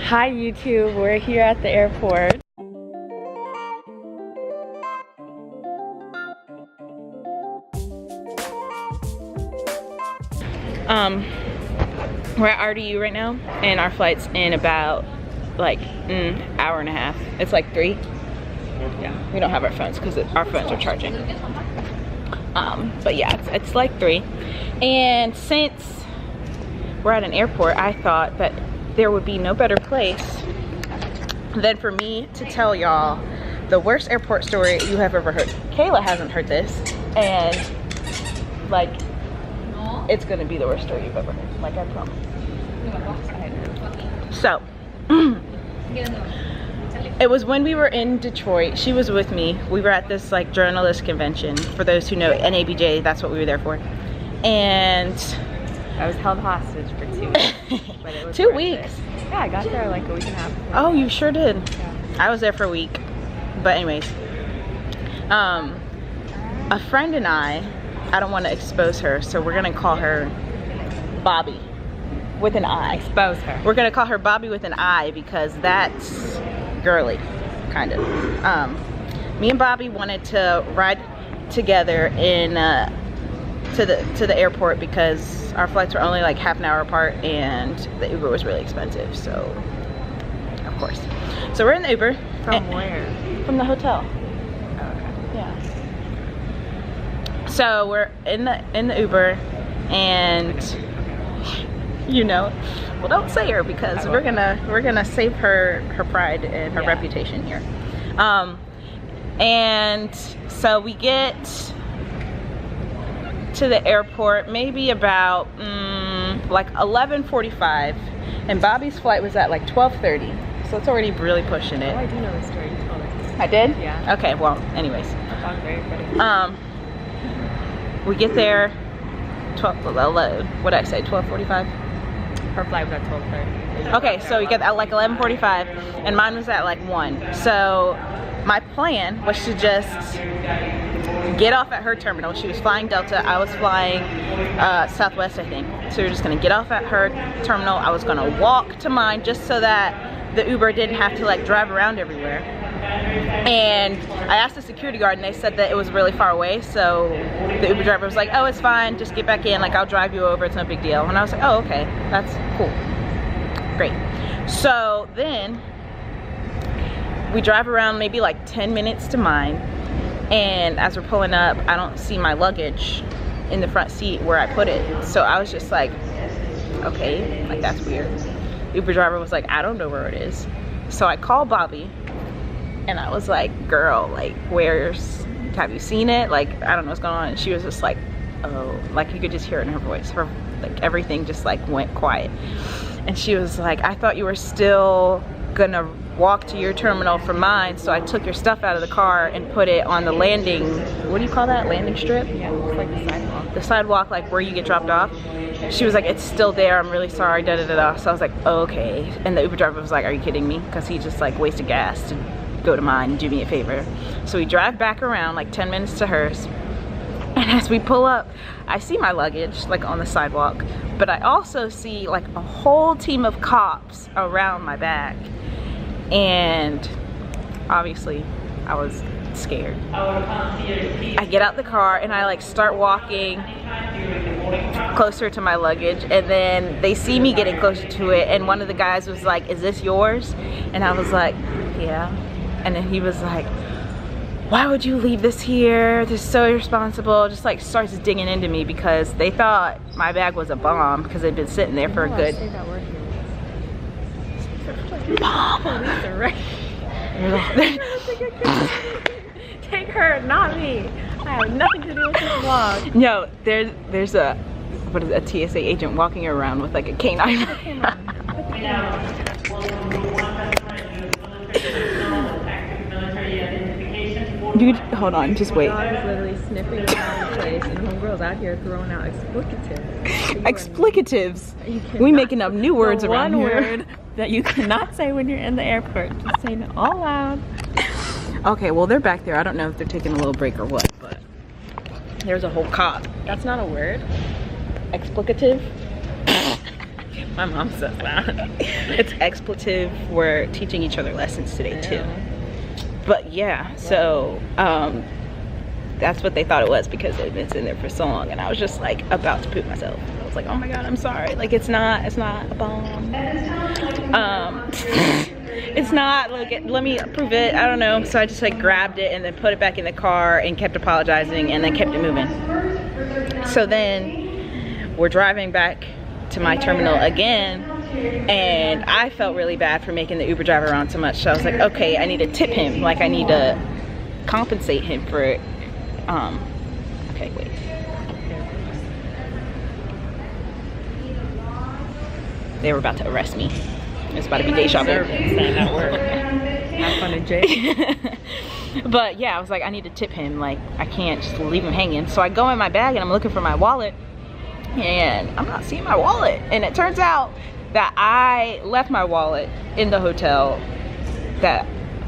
Hi YouTube, we're here at the airport. We're at RDU right now, and our flight's in about like hour and a half. It's like 3. Yeah, we don't have our phones because our phones are charging. But yeah, it's like 3. And since we're at an airport, I thought that there would be no better place than for me to tell y'all the worst airport story you have ever heard. Kayla hasn't heard this, and like, it's gonna be the worst story you've ever heard, like I promise. So, it was when we were in Detroit. She was with me. We were at this like journalist convention. For those who know NABJ, that's what we were there for. And I was held hostage for 2 weeks. But it was 2 weeks? Yeah, I got there like a week and a half. Oh, you sure did. Yeah. I was there for a week. But anyways, a friend and I don't want to expose her, so we're gonna call her Bobby with an I. Expose her. We're gonna call her Bobby with an I because that's girly, kind of. Me and Bobby wanted to ride together in to the airport because our flights were only like half an hour apart and the Uber was really expensive. So, of course. So we're in the Uber. From where? From the hotel. Oh, okay. Yeah. So we're in the Uber, and you know, well, don't say her because we're gonna save her pride and her reputation here. And so we get to the airport maybe about like 11:45, and Bobby's flight was at like 12:30, so it's already really pushing it. Oh, I do know the story. You told us. I did? Yeah. Okay, well, anyways. I found very funny. We get there 12, what did I say, 12:45? Her flight was at 12:30. Okay, so we get at like 11:45, and mine was at like 1. So my plan was to just get off at her terminal. She was flying Delta, I was flying Southwest, I think. So we were just gonna get off at her terminal. I was gonna walk to mine just so that the Uber didn't have to like drive around everywhere. And I asked the security guard, and they said that it was really far away. So the Uber driver was like, oh, it's fine, just get back in, like I'll drive you over, it's no big deal. And I was like, oh, okay, that's cool, great. So then we drive around maybe like 10 minutes to mine, and as we're pulling up, I don't see my luggage in the front seat where I put it. So I was just like, okay, like that's weird. The Uber driver was like, I don't know where it is. So I called Bobby, and I was like, girl, like, have you seen it? Like, I don't know what's going on. And she was just like, oh, like you could just hear it in her voice. Her, like, everything just like went quiet. And she was like, I thought you were still gonna walk to your terminal from mine, so I took your stuff out of the car and put it on the landing, what do you call that, landing strip? Yeah, it's like the sidewalk. The sidewalk, like where you get dropped off. She was like, it's still there, I'm really sorry, da da da da. So I was like, oh, okay. And the Uber driver was like, are you kidding me? Because he just like wasted gas to go to mine and do me a favor. So we drive back around like 10 minutes to hers, and as we pull up, I see my luggage like on the sidewalk, but I also see like a whole team of cops around my bag. And obviously I was scared. I get out the car and I like start walking closer to my luggage, and then they see me getting closer to it, and one of the guys was like, is this yours? And I was like, yeah. And then he was like, why would you leave this here? This is so irresponsible. Just like starts digging into me because they thought my bag was a bomb because they'd been sitting there for a good bomb. Police are right. Take her, not me. I have nothing to do with this vlog. No, there's a TSA agent walking around with like a canine. Dude, hold on, just wait. The dog is literally sniffing around the place, and homegirl's out here throwing out explicatives. Explicatives. We making up new words around here. One word that you cannot say when you're in the airport. Just saying it all loud. Okay, well they're back there. I don't know if they're taking a little break or what, but there's a whole cop. That's not a word. Explicative. My mom says that. It's expletive. We're teaching each other lessons today too. But yeah, so that's what they thought it was because they've been sitting there for so long, and I was just like about to poop myself. I was like, oh my god, I'm sorry. Like it's not a bomb. It's not, like, let me prove it, I don't know. So I just like grabbed it and then put it back in the car and kept apologizing and then kept it moving. So then we're driving back to my terminal again, and I felt really bad for making the Uber driver around so much. So I was like, okay, I need to tip him. Like I need to compensate him for it. Okay, wait. They were about to arrest me. It's about to be deja vu. That word. Have fun in jail. But yeah, I was like, I need to tip him. Like, I can't just leave him hanging. So I go in my bag and I'm looking for my wallet, and I'm not seeing my wallet. And it turns out that I left my wallet in the hotel that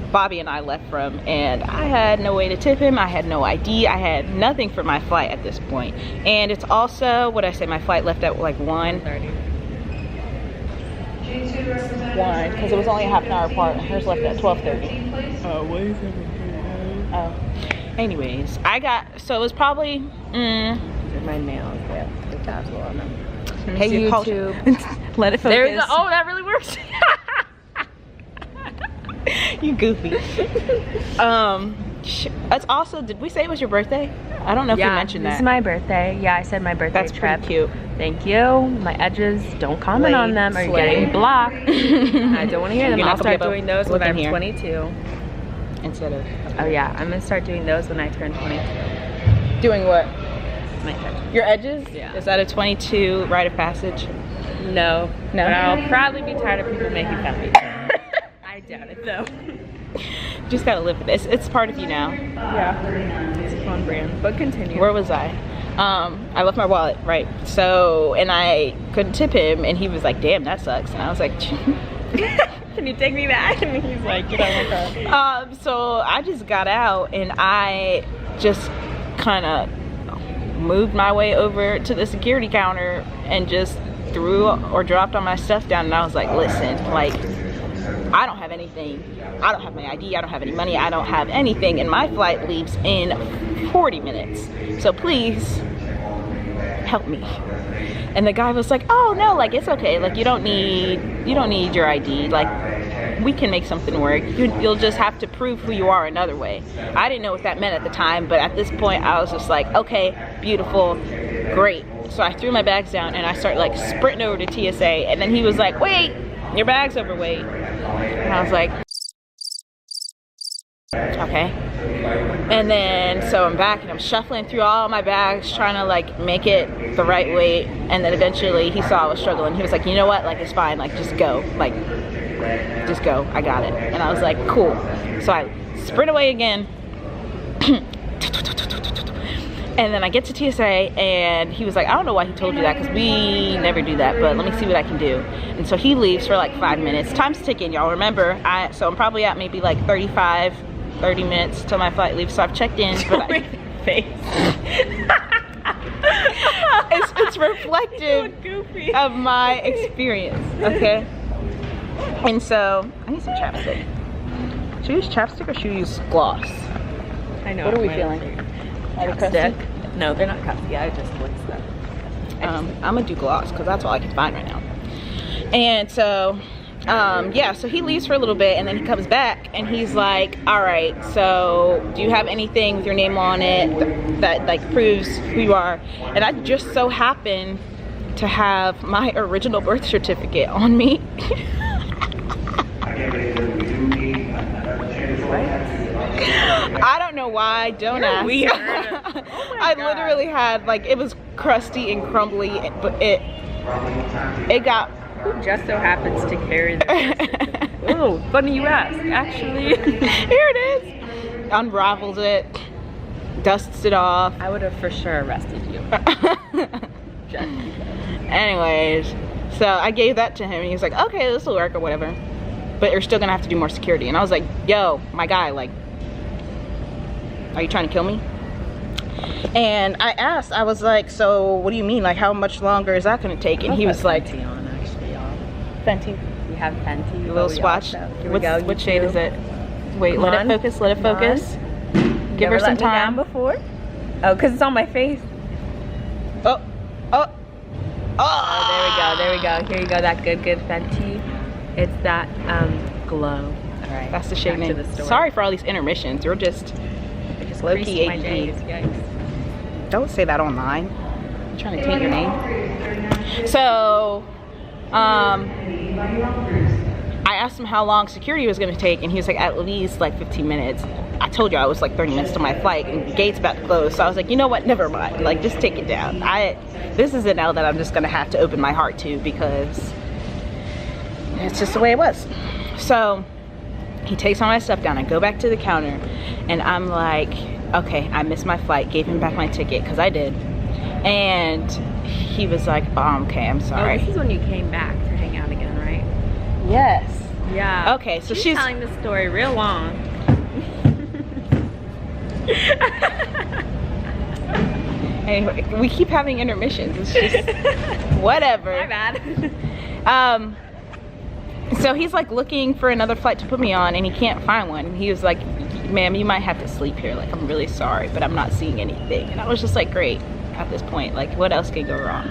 Bobby and I left from, and I had no way to tip him. I had no ID. I had nothing for my flight at this point. And it's also, what I say, my flight left at like 1:30. Because it was only a half an hour apart, and hers left at 12:30. Oh, what is it? Oh. Anyways, I got, so it was probably, My nails, yeah, the tassel on them. Hey YouTube. Let it focus. There we go. Oh, that really works. You goofy. It's also, did we say it was your birthday? I don't know if you mentioned that. This is my birthday. Yeah, I said my birthday That's trip. pretty cute. Thank you. My edges, don't comment on them or you're getting blocked. I don't want to hear them. I'll start doing those when I'm 22. Instead of... Oh yeah, I'm going to start doing those when I turn 22. Doing what? My edges. Your edges? Yeah. Is that a 22 rite of passage? No. No? But I'll probably be tired of people making fun of me. I doubt it though. Just gotta live with this. It's part of you now. Yeah. It's on brand. But continue. Where was I? I left my wallet, right? So, and I couldn't tip him, and he was like, damn, that sucks. And I was like, can you take me back? And he's like, get out of my car. So I just got out, and I just kind of moved my way over to the security counter and just threw or dropped all my stuff down, and I was like, listen, like, I don't have anything. I don't have my ID, I don't have any money, I don't have anything, and my flight leaves in 40 minutes. So please help me. And the guy was like, oh no, like it's okay, like you don't need your ID, like we can make something work. You'll just have to prove who you are another way. I didn't know what that meant at the time, but at this point I was just like, okay, beautiful, great. So I threw my bags down and I started like sprinting over to TSA, and then he was like, wait, your bag's overweight. And I was like, okay. And then so I'm back and I'm shuffling through all my bags trying to like make it the right weight, and then eventually he saw I was struggling. He was like, you know what, like it's fine, like just go, like just go, I got it. And I was like, cool. So I sprint away again. And then I get to TSA and he was like, I don't know why he told you that because we never do that, but let me see what I can do. And so he leaves for like 5 minutes. Time's ticking, y'all. Remember, so I'm probably at maybe like 30 minutes till my flight leaves. So I've checked in, but it's reflective of my experience, okay? And so I need some chapstick. Should we use chapstick or should we use gloss? I know. What are we feeling? Chapstick? No, they're not crusty. I just licked them. I'm gonna do gloss because that's all I can find right now. And so yeah, so he leaves for a little bit and then he comes back and he's like, all right, so do you have anything with your name on it that like proves who you are? And I just so happen to have my original birth certificate on me. I don't know why, don't ask. Weird. I literally had, like, it was crusty and crumbly, but it got... Who just so happens to carry this? Oh, funny you ask, actually. Here it is. Unravels it, dusts it off. I would have for sure arrested you. Anyways, so I gave that to him and he was like, okay, this will work or whatever, but you're still gonna have to do more security. And I was like, yo, my guy, like, are you trying to kill me? And I asked, I was like, so what do you mean? Like, how much longer is that gonna take? And he was like, Fenty. We have Fenty. A little swatch. What shade is it? Wait, let it focus. Let it focus. Give her some time. Before. Oh, because it's on my face. Oh. Oh. Oh, there we go. Here you go. That good Fenty. It's that glow. All right. That's the shade name. Sorry for all these intermissions. We're just low-key ADD. Don't say that online. I'm trying to take your name. So, I asked him how long security was going to take, and he was like, at least like 15 minutes. I told you I was like 30 minutes to my flight, and the gate's about to close. So I was like, you know what? Never mind. Like, just take it down. This is an L that I'm just going to have to open my heart to, because it's just the way it was. So he takes all my stuff down. I go back to the counter, and I'm like, okay, I missed my flight. Gave him back my ticket, because I did. And he was like, oh, okay, I'm sorry. Oh, this is when you came back to hang out again, right? Yes. Yeah. Okay, so she's telling the story real long. Anyway, we keep having intermissions. It's just whatever. My bad. So he's like looking for another flight to put me on, and he can't find one. He was like, ma'am, you might have to sleep here. Like, I'm really sorry, but I'm not seeing anything. And I was just like, great, at this point. Like, what else can go wrong?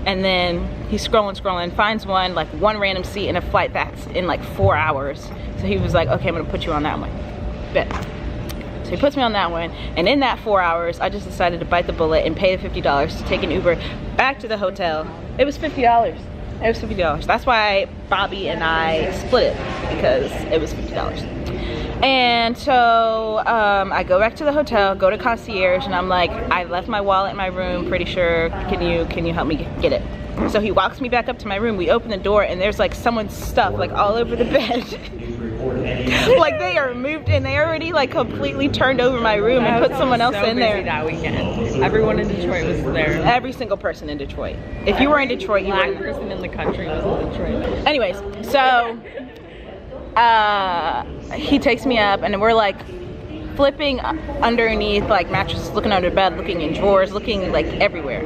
And then he's scrolling, finds one, like one random seat in a flight that's in like 4 hours. So he was like, okay, I'm gonna put you on that one. Bet. So he puts me on that one, and in that 4 hours, I just decided to bite the bullet and pay the $50 to take an Uber back to the hotel. It was $50. It was $50. That's why Bobby and I split it, because it was $50. And so I go back to the hotel, go to concierge, and I'm like, I left my wallet in my room, pretty sure. Can you help me get it? So he walks me back up to my room. We open the door, and there's like someone's stuff like all over the bed. Like, they are moved in. They already like completely turned over my room and put someone else in there. That weekend, everyone in Detroit was there. Every single person in Detroit. If you were in Detroit, you were. Black person in the country was in Detroit. Anyways, so he takes me up, and we're like flipping underneath like mattresses, looking under bed, looking in drawers, looking like everywhere,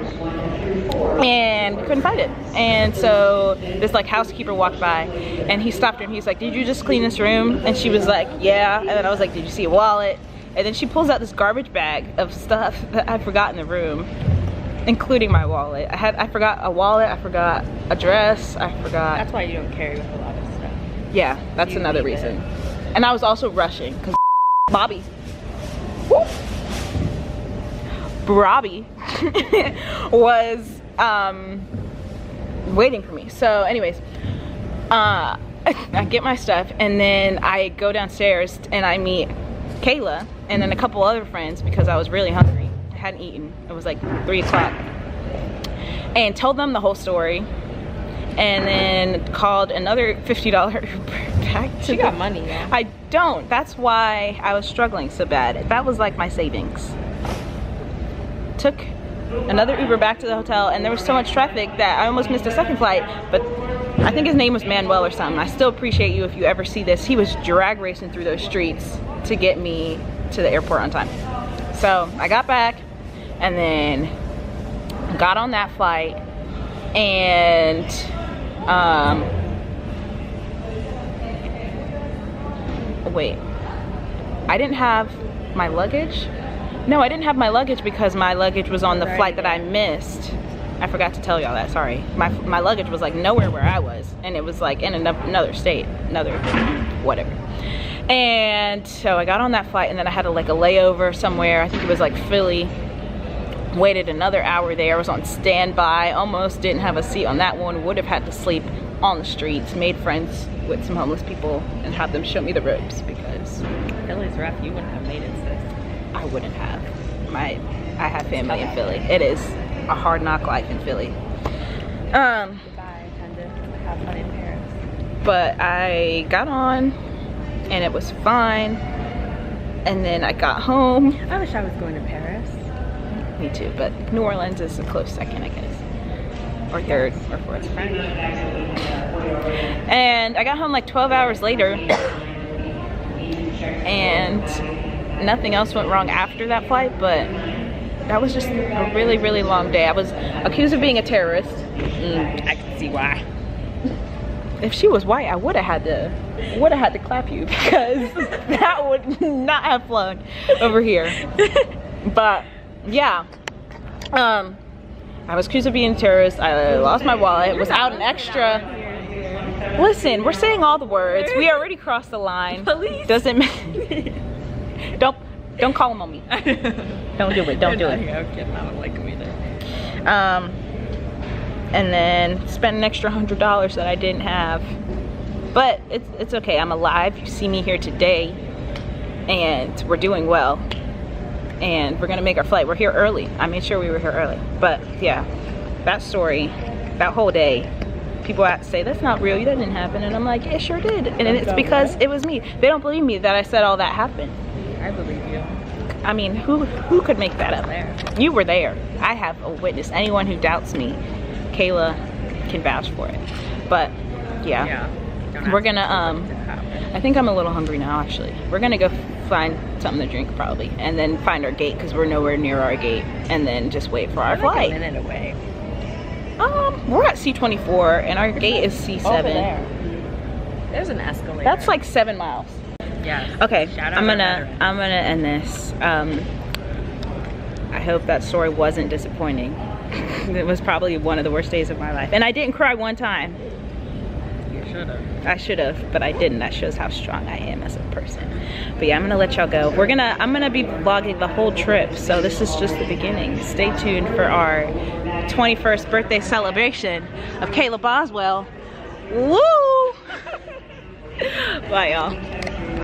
and we couldn't find it. And so this like housekeeper walked by, and he stopped her, and he's like, did you just clean this room? And she was like, yeah. And then I was like, did you see a wallet? And then she pulls out this garbage bag of stuff that I forgot in the room, including my wallet. I forgot a wallet, I forgot a dress, I forgot. That's why you don't carry with a lot of stuff. Yeah, that's another reason. And I was also rushing, because Bobby was waiting for me. So anyways, I get my stuff, and then I go downstairs and I meet Kayla and then a couple other friends, because I was really hungry. I hadn't eaten. It was like 3 o'clock. And told them the whole story, and then called another $50 Uber back to. She got money though. I don't. That's why I was struggling so bad. That was like my savings. Took another Uber back to the hotel, and there was so much traffic that I almost missed a second flight, but I think his name was Manuel or something. I still appreciate you if you ever see this. He was drag racing through those streets to get me to the airport on time. So I got back, and then got on that flight, and wait, I didn't have my luggage. No, I didn't have my luggage because my luggage was on the flight that I missed. I forgot to tell y'all that, sorry. My luggage was like nowhere where I was, and it was like in another state, another whatever. And so I got on that flight, and then I had like a layover somewhere. I think it was like Philly. Waited another hour there, was on standby, almost didn't have a seat on that one, would have had to sleep on the streets, made friends with some homeless people and had them show me the ropes, because Philly's rough. You wouldn't have made it, sis. I wouldn't have. I have family in Philly. It is a hard knock life in Philly. Goodbye, attendant. Have fun in Paris. But I got on, and it was fine, and then I got home. I wish I was going to Paris. Me too, but New Orleans is a close second, I guess. Or third, or fourth. And I got home like 12 hours later, and nothing else went wrong after that flight, but that was just a really, really long day. I was accused of being a terrorist. I can see why. if she was white, I would have had to clap you because that would not have flown over here. But yeah, I was accused of being a terrorist. I lost my wallet. Was out an extra. Listen, we're saying all the words. We already crossed the line. Police. Doesn't matter. Don't call them on me. Don't do it. Don't do it. Okay, I don't like them either. And then spent an extra $100 that I didn't have. But it's okay. I'm alive. You see me here today, and we're doing well. And we're gonna make our flight. We're here early. I made sure we were here early. But yeah, that story, that whole day, people have to say that's not real. That didn't happen. And I'm like, yeah, it sure did. And it's because it was me. They don't believe me that I said all that happened. I believe you. I mean, who could make that up? There. You were there. I have a witness. Anyone who doubts me, Kayla can vouch for it. But yeah. We're gonna I think I'm a little hungry now actually. We're gonna go find something to drink probably, and then find our gate because we're nowhere near our gate, and then just wait for our flight. Like a minute away. We're at C24 and our gate is C7. Over there. There's an escalator. That's like 7 miles. Yes. Okay, Shout out I'm gonna our end this. I hope that story wasn't disappointing. It was probably one of the worst days of my life, and I didn't cry one time. You should have. I should have, but I didn't. That shows how strong I am as a person. But yeah, I'm gonna let y'all go. I'm gonna be vlogging the whole trip, so this is just the beginning. Stay tuned for our 21st birthday celebration of Kayla Boswell. Woo! Bye y'all.